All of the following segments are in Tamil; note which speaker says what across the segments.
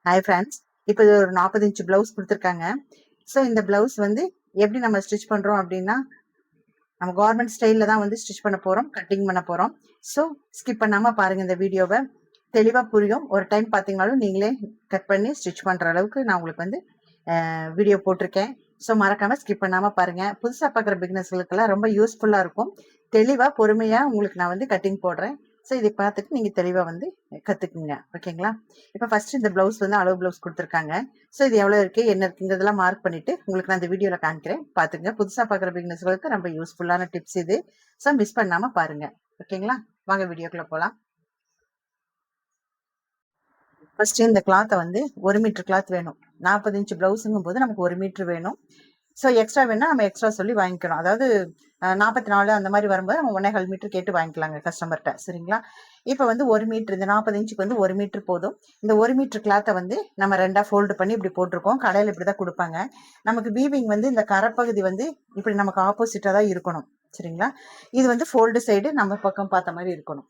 Speaker 1: ஹாய் ஃப்ரெண்ட்ஸ், இப்போ இது ஒரு 40 இன்ச் பிளவுஸ் கொடுத்துருக்காங்க. ஸோ இந்த பிளவுஸ் வந்து எப்படி நம்ம ஸ்டிச் பண்ணுறோம் அப்படின்னா, நம்ம கவர்மெண்ட் ஸ்டைலில் தான் வந்து ஸ்டிச் பண்ண போகிறோம், கட்டிங் பண்ண போகிறோம். ஸோ ஸ்கிப் பண்ணாமல் பாருங்கள், இந்த வீடியோவை தெளிவாக புரியும். ஒரு டைம் பார்த்தீங்கனாலும் நீங்களே கட் பண்ணி ஸ்டிச் பண்ணுற அளவுக்கு நான் உங்களுக்கு வந்து வீடியோ போட்டிருக்கேன். ஸோ மறக்காமல் ஸ்கிப் பண்ணாமல் பாருங்கள். புதுசாக பார்க்குற பிகினர்ஸ்களுக்கெல்லாம் ரொம்ப யூஸ்ஃபுல்லாக இருக்கும். தெளிவாக பொறுமையாக உங்களுக்கு நான் வந்து கட்டிங் போடுறேன். ஸோ இதை பார்த்துட்டு நீங்கள் தெளிவாக வந்து கற்றுக்குங்க. ஓகேங்களா? இப்போ ஃபஸ்ட்டு இந்த ப்ளவுஸ் வந்து அளவு ப்ளவுஸ் கொடுத்துருக்காங்க. ஸோ இது எவ்வளோ இருக்குது, என்ன இருக்குங்கிறதெல்லாம் மார்க் பண்ணிவிட்டு உங்களுக்கு நான் இந்த வீடியோவில் காமிக்கிறேன். பார்த்துங்க. புதுசாக பார்க்குற பிகினர்ஸ்களுக்கு ரொம்ப யூஸ்ஃபுல்லான டிப்ஸ் இது. ஸோ மிஸ் பண்ணாமல் பாருங்கள். ஓகேங்களா? வாங்க வீடியோக்குள்ளே போகலாம். ஃபஸ்ட்டு இந்த கிளாத்தை வந்து 1 மீட்டர் கிளாத் வேணும். 40 இன்ச் ப்ளவுஸுங்கும் போது நமக்கு 1 மீட்டர் வேணும். ஸோ எக்ஸ்ட்ரா வேணால் நம்ம எக்ஸ்ட்ரா சொல்லி வாங்கிக்கணும். அதாவது 44 அந்த மாதிரி வரும்போது நம்ம 1.25 மீட்டர் கேட்டு வாங்கிக்கலாங்க கஸ்டமர்கிட்ட. சரிங்களா? இப்போ வந்து 1 மீட்டர், இந்த 40 இன்ச்சுக்கு வந்து 1 மீட்டர் போதும். இந்த 1 மீட்டர் கிளாத்தை வந்து நம்ம 2ஆக ஃபோல்டு பண்ணி இப்படி போட்டிருக்கோம். கடையில் இப்படி தான் கொடுப்பாங்க. நமக்கு வீவிங் வந்து இந்த கரைப்பகுதி வந்து இப்படி நமக்கு ஆப்போசிட்டாக தான் இருக்கணும். சரிங்களா? இது வந்து ஃபோல்டு சைடு நம்ம பக்கம் பார்த்த மாதிரி இருக்கணும்.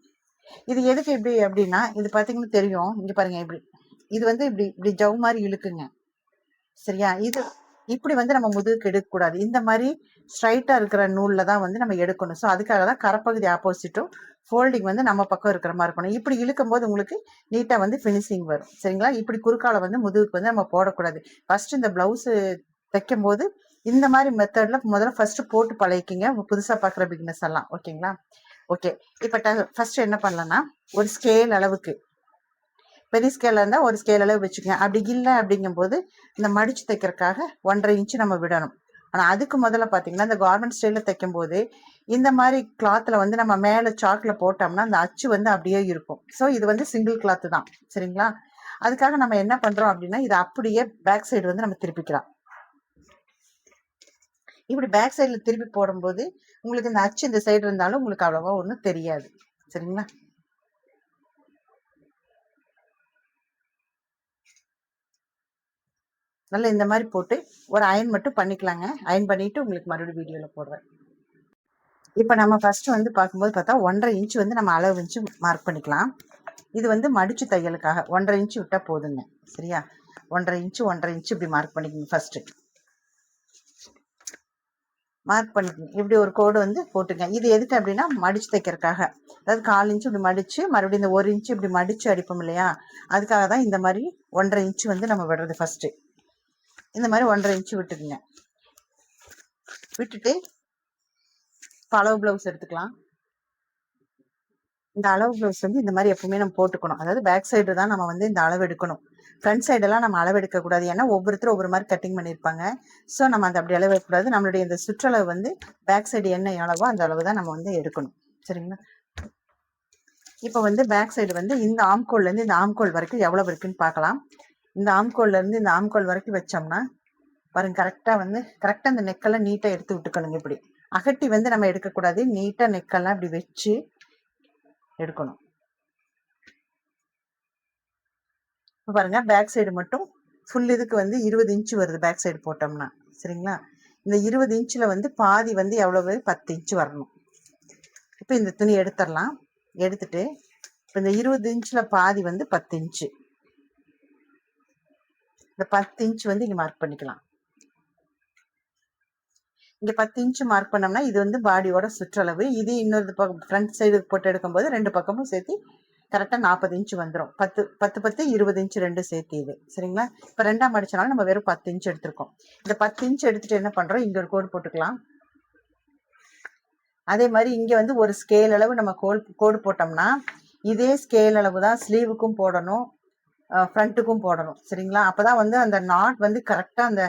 Speaker 1: இது எதுக்கு இப்படி அப்படின்னா, இது பார்த்தீங்கன்னா தெரியும். இங்கே பாருங்க, இப்படி இது வந்து இப்படி இப்படி ஜவ் மாதிரி இழுக்குங்க. சரியா? இது இப்படி வந்து நம்ம முதுகுக்கு எடுக்கக்கூடாது. இந்த மாதிரி ஸ்ட்ரைட்டாக இருக்கிற நூலில் தான் வந்து நம்ம எடுக்கணும். ஸோ அதுக்காக தான் கரைப்பகுதி ஆப்போசிட்டும் ஃபோல்டிங் வந்து நம்ம பக்கம் இருக்கிற மாதிரி இருக்கணும். இப்படி இழுக்கும் போது உங்களுக்கு நீட்டாக வந்து ஃபினிஷிங் வரும். சரிங்களா? இப்படி குறுக்கால வந்து முதுகுக்கு வந்து நம்ம போடக்கூடாது. ஃபர்ஸ்ட் இந்த பிளவுஸு தைக்கும் போது இந்த மாதிரி மெத்தடில் முதல்ல ஃபர்ஸ்ட் போட்டு பழகிக்கிங்க, புதுசாக பார்க்குற பிகினஸ் எல்லாம். ஓகேங்களா? ஓகே. இப்போ ஃபர்ஸ்ட் என்ன பண்ணலாம்னா, ஒரு ஸ்கேல் அளவுக்கு, பெரிய ஸ்கேலில் இருந்தால் ஒரு ஸ்கேல் அளவு வச்சுக்கோங்க. அப்படி இல்லை அப்படிங்கும்போது இந்த மடித்து தைக்கிறதுக்காக 1.5 இன்ச்சு நம்ம விடணும். ஆனால் அதுக்கு முதல்ல பார்த்தீங்கன்னா, இந்த கார்மெண்ட் ஸ்டைலில் தைக்கும் போது இந்த மாதிரி கிளாத்தில் வந்து நம்ம மேலே சாக்கில் போட்டோம்னா அந்த அச்சு வந்து அப்படியே இருக்கும். ஸோ இது வந்து சிங்கிள் கிளாத்து தான். சரிங்களா? அதுக்காக நம்ம என்ன பண்ணுறோம் அப்படின்னா, இதை அப்படியே பேக் சைடு வந்து நம்ம திருப்பிக்கலாம். இப்படி பேக் சைடில் திருப்பி போடும்போது உங்களுக்கு இந்த அச்சு இந்த சைடு இருந்தாலும் உங்களுக்கு அவ்வளோவா ஒன்றும் தெரியாது. சரிங்களா? நல்லா இந்த மாதிரி போட்டு ஒரு அயன் மட்டும் பண்ணிக்கலாங்க. அயன் பண்ணிட்டு உங்களுக்கு மறுபடியும் வீடியோவில் போடுறேன். இப்போ நம்ம ஃபர்ஸ்ட் வந்து பார்க்கும்போது பார்த்தா 1.5 இன்ச்சு வந்து நம்ம அளவு வச்சு மார்க் பண்ணிக்கலாம். இது வந்து மடிச்சு தையலுக்காக 1.5 இன்ச்சு விட்டால் போதுங்க. சரியா? 1.5 இன்ச்சு இப்படி மார்க் பண்ணிக்கோங்க. ஃபர்ஸ்ட் மார்க் பண்ணிக்கோங்க. இப்படி ஒரு கோடு வந்து போட்டுங்க. இது எதுக்கு அப்படின்னா, மடிச்சு தைக்கிறதுக்காக. அதாவது 1/4 இன்ச்சு இப்படி மடிச்சு மறுபடியும் இந்த 1 இன்ச்சு இப்படி மடிச்சு அடிப்போம் இல்லையா, அதுக்காக தான் இந்த மாதிரி 1.5 இன்ச்சு வந்து நம்ம விடுறது. ஃபர்ஸ்ட் இந்த மாதிரி 1.5 இன்ச்சு விட்டுக்குங்க. விட்டுட்டு இப்போ அளவு பிளவுஸ் எடுத்துக்கலாம். இந்த அளவு பிளவுஸ் வந்து இந்த மாதிரி எப்பவுமே நம்ம போட்டுக்கணும். அதாவது பேக் சைடு தான் நம்ம வந்து இந்த அளவு எடுக்கணும். ஃப்ரண்ட் சைடெல்லாம் நம்ம அளவு எடுக்கக்கூடாது. ஏன்னா ஒவ்வொருத்தரும் ஒவ்வொரு மாதிரி கட்டிங் பண்ணியிருப்பாங்க. ஸோ நம்ம அந்த அப்படி அளவு எடுக்கக்கூடாது. நம்மளுடைய இந்த சுற்றளவு வந்து பேக் சைடு என்ன அளவோ அந்த அளவு தான் நம்ம வந்து எடுக்கணும். சரிங்களா? இப்போ வந்து பேக் சைடு வந்து இந்த ஆம்கோல்லேருந்து இந்த ஆம்கோல் வரைக்கும் எவ்வளோ இருக்குன்னு பார்க்கலாம். இந்த ஆம்கோல்லேருந்து இந்த ஆம்கோல் வரைக்கும் வச்சோம்னா பாருங்க, கரெக்டாக அந்த நெக்கெல்லாம் நீட்டாக எடுத்து விட்டுக்கணுங்க. இப்படி அகட்டி வந்து நம்ம எடுக்கக்கூடாது. நீட்டாக நெக்கெல்லாம் இப்படி வச்சு எடுக்கணும். இப்போ பாருங்க, பேக் சைடு மட்டும் ஃபுல் இதுக்கு வந்து 20 இன்ச்சு வருது பேக் சைடு போட்டோம்னா. சரிங்களா? இந்த 20 இன்ச்சில் வந்து பாதி வந்து எவ்வளவு, 10 இன்ச்சு வரணும். இப்போ இந்த துணி எடுத்துடலாம். எடுத்துட்டு இப்போ இந்த 20 இன்ச்சில் பாதி வந்து 10 இன்ச்சு. இந்த 10 இன்ச்சு வந்து இங்கே மார்க் பண்ணிக்கலாம். இங்கே 10 இன்ச்சு மார்க் பண்ணோம்னா இது வந்து பாடியோட சுற்றளவு. இது இன்னொரு பக்கம் ஃப்ரண்ட் சைடு போட்டு எடுக்கும்போது 2 பக்கமும் சேர்த்து கரெக்டாக 40 இன்ச்சு வந்துடும். 10 20 இன்ச்சு 2 சேர்த்து இது. சரிங்களா? இப்போ 2ஆக மடிச்சனாலும் நம்ம வெறும் 10 இன்ச்சு எடுத்திருக்கோம். இந்த 10 இன்ச்சு எடுத்துட்டு என்ன பண்ணுறோம், இங்கே ஒரு கோடு போட்டுக்கலாம். அதே மாதிரி இங்கே வந்து ஒரு ஸ்கேல் அளவு நம்ம கோடு போட்டோம்னா இதே ஸ்கேல் அளவு தான் ஸ்லீவுக்கும் போடணும், ஃப்ரண்ட்டுக்கும் போடணும். சரிங்களா? அப்போ தான் வந்து அந்த நாட் வந்து கரெக்டாக அந்த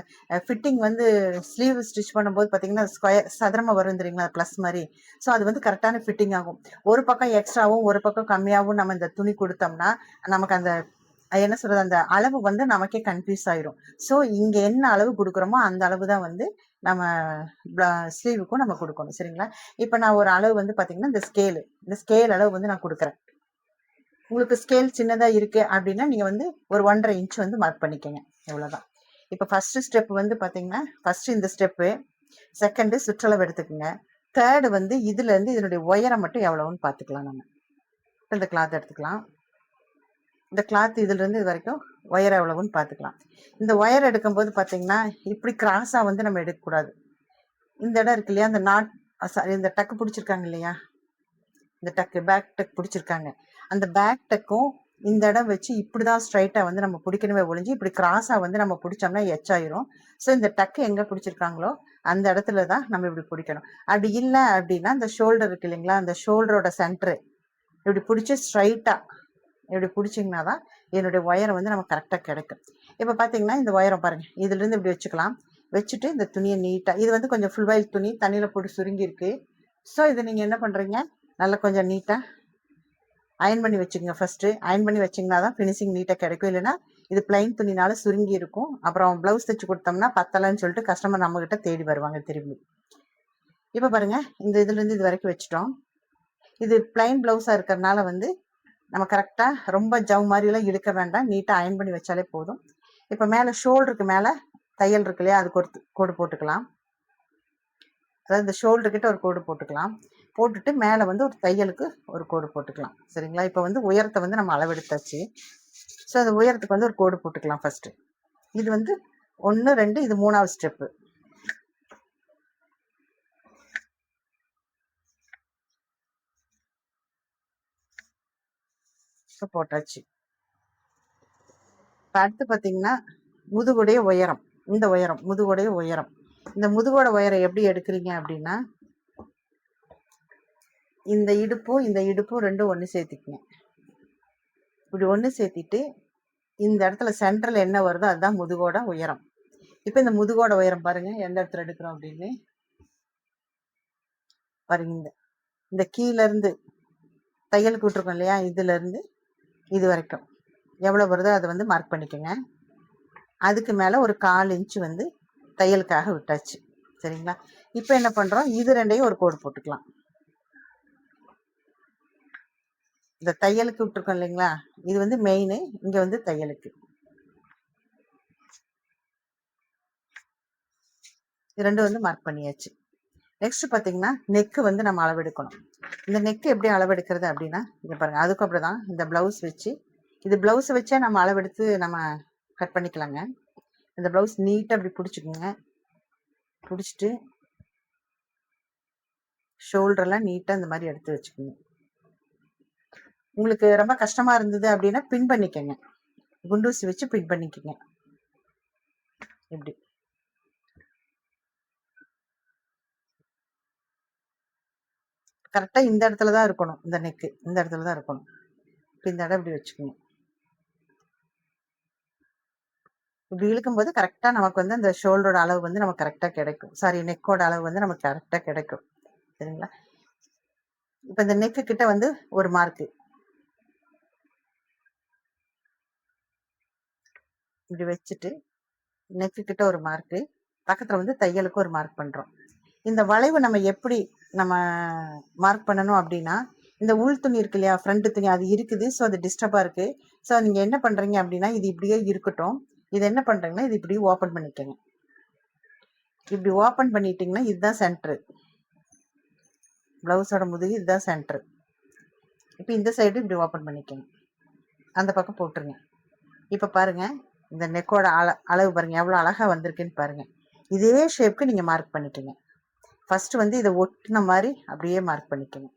Speaker 1: ஃபிட்டிங் வந்து ஸ்லீவ் ஸ்டிச் பண்ணும்போது பார்த்தீங்கன்னா ஸ்கொயர் சதுரமாக வரும் தெரியுங்களா, ப்ளஸ் மாதிரி. ஸோ அது வந்து கரெக்டான ஃபிட்டிங் ஆகும். ஒரு பக்கம் எக்ஸ்ட்ராவும் ஒரு பக்கம் கம்மியாகவும் நம்ம இந்த துணி கொடுத்தோம்னா நமக்கு அந்த என்ன சொல்கிறது, அந்த அளவு வந்து நமக்கே கன்ஃபியூஸ் ஆயிரும். ஸோ இங்கே என்ன அளவு கொடுக்குறோமோ அந்த அளவு தான் வந்து நம்ம ஸ்லீவுக்கும் நம்ம கொடுக்கணும். சரிங்களா? இப்போ நான் ஒரு அளவு வந்து பார்த்தீங்கன்னா இந்த ஸ்கேல் அளவு வந்து நான் கொடுக்குறேன். உங்களுக்கு ஸ்கேல் சின்னதாக இருக்குது அப்படின்னா நீங்கள் வந்து ஒரு 1.5 இன்ச் வந்து மார்க் பண்ணிக்கோங்க. எவ்வளோதான். இப்போ ஃபஸ்ட்டு ஸ்டெப் வந்து பார்த்தீங்கன்னா, ஃபஸ்ட்டு இந்த ஸ்டெப்பு, செகண்டு சுற்றளவு எடுத்துக்கோங்க. தேர்டு வந்து இதுலேருந்து இதனுடைய உயரம் மட்டும் எவ்வளோன்னு பார்த்துக்கலாம். நம்ம இந்த கிளாத் எடுத்துக்கலாம். இந்த கிளாத் இதுலேருந்து இது வரைக்கும் ஒயர் எவ்வளவுன்னு பார்த்துக்கலாம். இந்த ஒயர் எடுக்கும்போது பார்த்தீங்கன்னா இப்படி கிராஸாக வந்து நம்ம எடுக்கக்கூடாது. இந்த இடம் இருக்கு இல்லையா, அந்த நாட் சாரி இந்த டக்கு பிடிச்சிருக்காங்க இல்லையா, இந்த டக்கு பேக் டக் பிடிச்சிருக்காங்க, அந்த பேக் டக்கும் இந்த இடம் வச்சு இப்படிதான் ஸ்ட்ரைட்டா வந்து நம்ம பிடிக்கணுமே ஒழிஞ்சு இப்படி கிராஸா வந்து நம்ம பிடிச்சோம்னா எச்சாயிரும். ஸோ இந்த டக்கு எங்க பிடிச்சிருக்காங்களோ அந்த இடத்துல தான் நம்ம இப்படி பிடிக்கணும். அப்படி இல்லை அப்படின்னா இந்த ஷோல்டர் இருக்கு இல்லைங்களா, அந்த ஷோல்டரோட சென்டரு இப்படி பிடிச்சி ஸ்ட்ரைட்டா இப்படி பிடிச்சிங்கன்னா தான் என்னுடைய ஒயரை வந்து நமக்கு கரெக்டாக கிடைக்கும். இப்போ பார்த்தீங்கன்னா இந்த ஒயரை பாருங்க, இதுல இருந்து இப்படி வச்சுக்கலாம். வச்சுட்டு இந்த துணியை நீட்டாக, இது வந்து கொஞ்சம் ஃபுல் வயல் துணி தண்ணியில் போட்டு சுருங்கி இருக்கு. ஸோ இதை நீங்கள் என்ன பண்ணுறீங்க, நல்லா கொஞ்சம் நீட்டாக அயன் பண்ணி வச்சுக்கோங்க. ஃபர்ஸ்ட் அயன் பண்ணி வச்சிங்கன்னா தான் ஃபினிஷிங் நீட்டாக கிடைக்கும். இல்லைன்னா இது பிளைன் துணினால சுருங்கி இருக்கும். அப்புறம் ப்ளவுஸ் தைச்சு கொடுத்தோம்னா பத்தலைன்னு சொல்லிட்டு கஸ்டமர் நம்மகிட்ட தேடி வருவாங்க திரும்பி. இப்போ பாருங்க, இந்த இதுலேருந்து இது வரைக்கும் வச்சுட்டோம். இது பிளைன் ப்ளவுஸாக இருக்கிறதுனால வந்து நம்ம கரெக்டாக ரொம்ப ஜவ் மாதிரிலாம் இழுக்க வேண்டாம், நீட்டாக அயன் பண்ணி வச்சாலே போதும். இப்போ மேலே ஷோல்டருக்கு மேலே தையல் இருக்கு இல்லையா, அதுக்கு ஒரு கோடு போட்டுக்கலாம். அதாவது இந்த ஷோல்டர் கிட்ட ஒரு கோடு போட்டுக்கலாம். போட்டுட்டு மேலே வந்து ஒரு தையலுக்கு ஒரு கோடு போட்டுக்கலாம். சரிங்களா? இப்போ வந்து உயரத்தை வந்து நம்ம அளவெடுத்தாச்சு. ஸோ அந்த உயரத்துக்கு வந்து ஒரு கோடு போட்டுக்கலாம் ஃபர்ஸ்ட். இது வந்து 1 2 இது 3வது ஸ்டெப்பு. இப்போ போட்டாச்சு. இப்போ அடுத்து பார்த்தீங்கன்னா முதுகுடைய உயரம், இந்த உயரம் முதுகுடைய உயரம். இந்த முதுகோட உயரம் எப்படி எடுக்கிறீங்க அப்படின்னா, இந்த இடுப்பும் ரெண்டும் ஒன்று சேர்த்திக்குங்க. இப்படி ஒன்று சேர்த்திட்டு இந்த இடத்துல சென்டரில் என்ன வருதோ அதுதான் முதுகோட உயரம். இப்போ இந்த முதுகோட உயரம் பாருங்க எந்த இடத்துல எடுக்கிறோம் அப்படின்னு பாருங்க. இந்த கீழ இருந்து தையலுக்கு விட்டுருக்கோம் இல்லையா, இதுல இருந்து இது வரைக்கும் எவ்வளவு வருதோ அதை வந்து மார்க் பண்ணிக்கோங்க. அதுக்கு மேல ஒரு 1/4 இன்ச்சு வந்து தையலுக்காக விட்டாச்சு. சரிங்களா? இப்போ என்ன பண்றோம், இது ரெண்டையும் ஒரு கோடு போட்டுக்கலாம். இந்த தையலுக்கு விட்டுருக்கோம் இல்லைங்களா, இது வந்து மெயின், இங்க வந்து தையலுக்கு. இது ரெண்டும் வந்து மார்க் பண்ணியாச்சு. நெக்ஸ்ட் பாத்தீங்கன்னா நெக்கு வந்து நம்ம அளவெடுக்கணும். இந்த நெக்கு எப்படி அளவெடுக்கிறது அப்படின்னா, இங்க பாருங்க, அதுக்கு அப்படிதான் இந்த பிளவுஸ் வச்சு, இது பிளவுஸ் வச்சே நம்ம அளவெடுத்து நம்ம கட் பண்ணிக்கலாங்க. இந்த பிளவுஸ் நீட்டா அப்படி பிடிச்சிக்கோங்க. பிடிச்சிட்டு ஷோல்டர்லாம் நீட்டா இந்த மாதிரி எடுத்து வச்சுக்கோங்க. உங்களுக்கு ரொம்ப கஷ்டமா இருந்தது அப்படின்னா பின் பண்ணிக்கங்க, குண்டூசி வச்சு பின் பண்ணிக்கங்க. இப்படி கரெக்டா இந்த இடத்துல தான் இருக்கணும், இந்த நெக்கு இந்த இடத்துல தான் இருக்கணும். இந்த இடம் இப்படி வச்சுக்கோங்க. இப்படி இழுக்கும்போது கரெக்டா நமக்கு வந்து அந்த ஷோல்டரோட அளவு வந்து நமக்கு கரெக்டா கிடைக்கும். சாரி, நெக்கோட அளவு வந்து நமக்கு கரெக்டா கிடைக்கும். சரிங்களா? இப்ப இந்த நெக்கு கிட்ட வந்து ஒரு மார்க்கு இப்படி வச்சுட்டு, நெக்கு கிட்ட ஒரு மார்க்கு, பக்கத்துல வந்து தையலுக்கு ஒரு மார்க் பண்றோம். இந்த வளைவு நம்ம எப்படி நம்ம மார்க் பண்ணணும் அப்படின்னா, இந்த உள் துணி இருக்கு இல்லையா, ஃப்ரண்ட் துணி அது இருக்குது. ஸோ அது டிஸ்டர்பா இருக்கு. ஸோ நீங்க என்ன பண்றீங்க அப்படின்னா, இது இப்படியே இருக்கட்டும். இது என்ன பண்றீங்கன்னா, இது இப்படி ஓப்பன் பண்ணிக்கங்க. இப்படி ஓப்பன் பண்ணிட்டீங்கன்னா இதுதான் சென்டர். பிளவுஸோட முதுகு இதுதான் சென்டர். இப்போ இந்த சைடு இப்படி ஓப்பன் பண்ணிக்கங்க, அந்த பக்கம் போட்டுருங்க. இப்போ பாருங்க, இந்த நெக்கோட அளவு பாருங்க எவ்வளோ அழகா வந்திருக்குன்னு பாருங்க. இதே ஷேப்க்கு நீங்க மார்க் பண்ணிக்கங்க. ஃபர்ஸ்ட் வந்து இதை ஒட்டின மாதிரி அப்படியே மார்க் பண்ணிக்கங்க.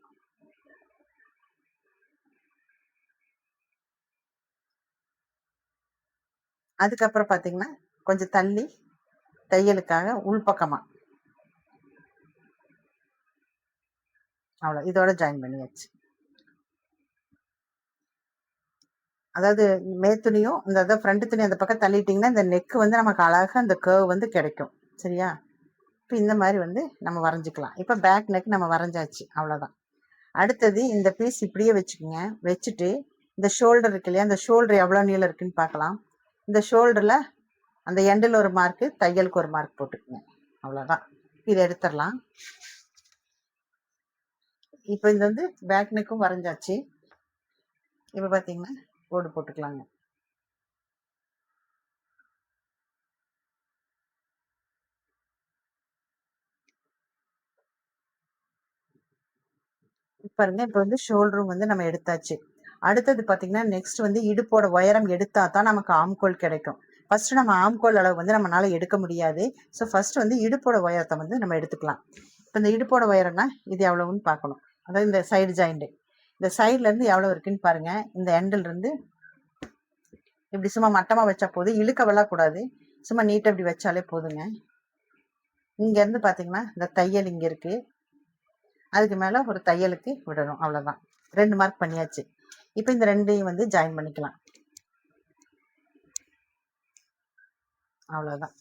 Speaker 1: அதுக்கப்புறம் பார்த்தீங்கன்னா கொஞ்சம் தள்ளி தையலுக்காக உள்பக்கமா அவ்வளோ இதோட ஜாயின் பண்ணியாச்சு. அதாவது மேத்துணியும் இந்த ஃப்ரண்ட் துணி அந்த பக்கம் தள்ளிட்டிங்கன்னா இந்த நெக்கு வந்து நமக்கு அழகா அந்த கர்வ் வந்து கிடைக்கும். சரியா? இப்போ இந்த மாதிரி வந்து நம்ம வரைஞ்சிக்கலாம். இப்போ பேக் நெக் நம்ம வரைஞ்சாச்சு, அவ்வளோதான். அடுத்தது இந்த பீஸ் இப்படியே வச்சுக்கோங்க. வச்சுட்டு இந்த ஷோல்டர் இருக்கு இல்லையா, அந்த ஷோல்டர் எவ்வளோ நீளம் இருக்குன்னு பார்க்கலாம். இந்த ஷோல்டரில் அந்த எண்டில் ஒரு மார்க்கு, தையலுக்கு ஒரு மார்க் போட்டுக்குங்க. அவ்வளோதான். இதை எடுத்துடலாம். இப்போ இது வந்து பேக் நெக்கும் வரைஞ்சாச்சு. இப்போ பார்த்தீங்கன்னா கோடு போட்டுக்கலாங்க. பாருங்க, இப்போ வந்து ஷோல்டரும் வந்து நம்ம எடுத்தாச்சு. அடுத்தது பார்த்தீங்கன்னா நெக்ஸ்ட் வந்து இடுப்போட உயரம் எடுத்தா தான் நமக்கு ஆம்கோல் கிடைக்கும். ஃபர்ஸ்ட் நம்ம ஆம்கோல் அளவு வந்து நம்மளால எடுக்க முடியாது. ஸோ ஃபர்ஸ்ட் வந்து இடுப்போட உயரத்தை வந்து நம்ம எடுத்துக்கலாம். இப்போ இந்த இடுப்போட உயரம்னா இது எவ்வளவுன்னு பார்க்கணும். அதாவது இந்த சைடு ஜாயிண்ட் இந்த சைட்ல இருந்து எவ்வளவு இருக்குன்னு பாருங்க. இந்த எண்டில் இருந்து இப்படி சும்மா மட்டமா வச்சா போதும், இழுக்க விழக்கூடாது. சும்மா நீட்டா இப்படி வச்சாலே போதுங்க. இங்க இருந்து பாத்தீங்கன்னா இந்த தையல் இங்க இருக்கு, அதுக்கு மேல ஒரு தையலுக்கு விடணும், அவ்வளவுதான். 2 மார்க் பண்ணியாச்சு. இப்போ இந்த ரெண்டையும் வந்து ஜாயின் பண்ணிக்கலாம், அவ்வளவுதான்.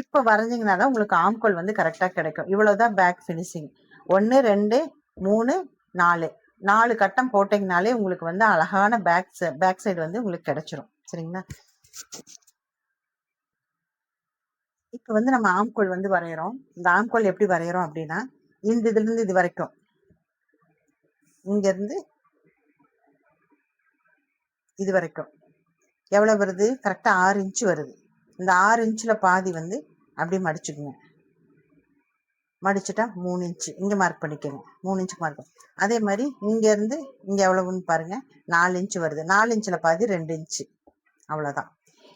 Speaker 1: இப்போ வரைஞ்சிங்கன்னா தான் உங்களுக்கு ஆம்கோல் வந்து கரெக்டாக கிடைக்கும். இவ்வளவுதான் பேக் ஃபினிஷிங். 1 2 3 4 4 கட்டம் போட்டிங்கனாலே உங்களுக்கு வந்து அழகான பேக் சைடு வந்து உங்களுக்கு கிடைச்சிரும். சரிங்களா? இப்போ வந்து நம்ம ஆம்கோல் வந்து வரைகிறோம். இந்த ஆம்கோல் எப்படி வரைகிறோம் அப்படின்னா, இந்த இதுலேருந்து இது வரைக்கும், இங்கேருந்து இது வரைக்கும் எவ்வளோ வருது? கரெக்டாக 6 இன்ச்சு வருது. இந்த 6 இன்ச்சில் பாதி வந்து அப்படியே மடிச்சுக்குங்க. மடிச்சுட்டா 3 இன்ச்சு இங்கே மார்க் பண்ணிக்கோங்க. 3 இன்ச்சுக்கு மார்க். அதே மாதிரி இங்கேருந்து இங்கே எவ்வளவுன்னு பாருங்கள், 4 இன்ச்சு வருது. 4 இன்ச்சில் பாதி 2 இன்ச்சு, அவ்வளோதான்.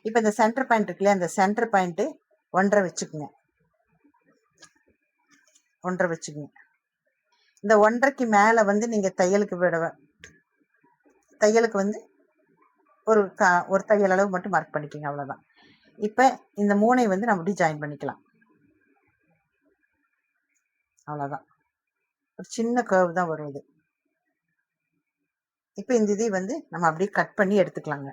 Speaker 1: இப்போ இந்த சென்டர் பாயிண்ட் இருக்குல்லையா, அந்த சென்டர் பாயிண்ட்டு 1.5 வச்சுக்குங்க. 1.5 வச்சுக்குங்க. இந்த 1.5க்கு மேலே வந்து நீங்கள் தையலுக்கு வந்து ஒரு தையல் அளவு மட்டும் மார்க் பண்ணிக்கோங்க, அவ்வளோதான். இப்போ இந்த 3ஐ வந்து நம்ம அப்படியே ஜாயின் பண்ணிக்கலாம், அவ்வளோதான். ஒரு சின்ன கர்வ் தான் வரும் இது. இப்போ இந்த இதை வந்து நம்ம அப்படியே கட் பண்ணி எடுத்துக்கலாங்க.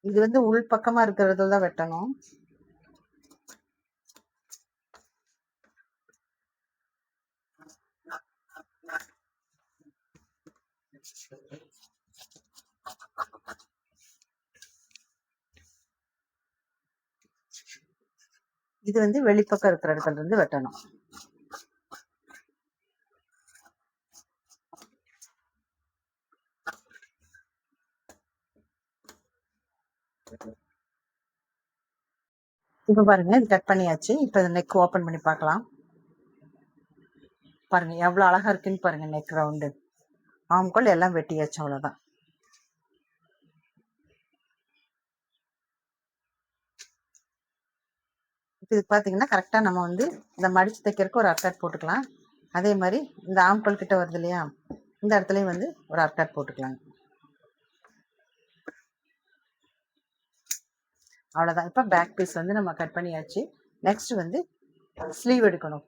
Speaker 1: இது வந்து உள் பக்கமா இருக்கிறதுல தான் வெட்டணும். இது வந்து வெளிப்பக்கம் இருக்கிற இடத்துல இருந்து வெட்டணும். இப்போ பாருங்க, இது கட் பண்ணியாச்சு. இப்போ இந்த நெக் ஓப்பன் பண்ணி பார்க்கலாம். பாருங்க எவ்வளோ அழகா இருக்குன்னு பாருங்க. நெக் ரவுண்டு, ஆம்கோல் எல்லாம் வெட்டியாச்சு, அவ்வளோதான். இப்போ இது பார்த்தீங்கன்னா கரெக்டாக நம்ம வந்து இந்த மடிச்சு தைக்கிறதுக்கு ஒரு அர்க்காட் போட்டுக்கலாம். அதே மாதிரி இந்த ஆம்கோல் கிட்ட வருது இல்லையா, இந்த இடத்துலையும் வந்து ஒரு அர்க்காட் போட்டுக்கலாங்க, அவ்வளோதான். இப்போ பேக் பீஸ் வந்து நம்ம கட் பண்ணியாச்சு. நெக்ஸ்ட் வந்து ஸ்லீவ் எடுக்கணும்.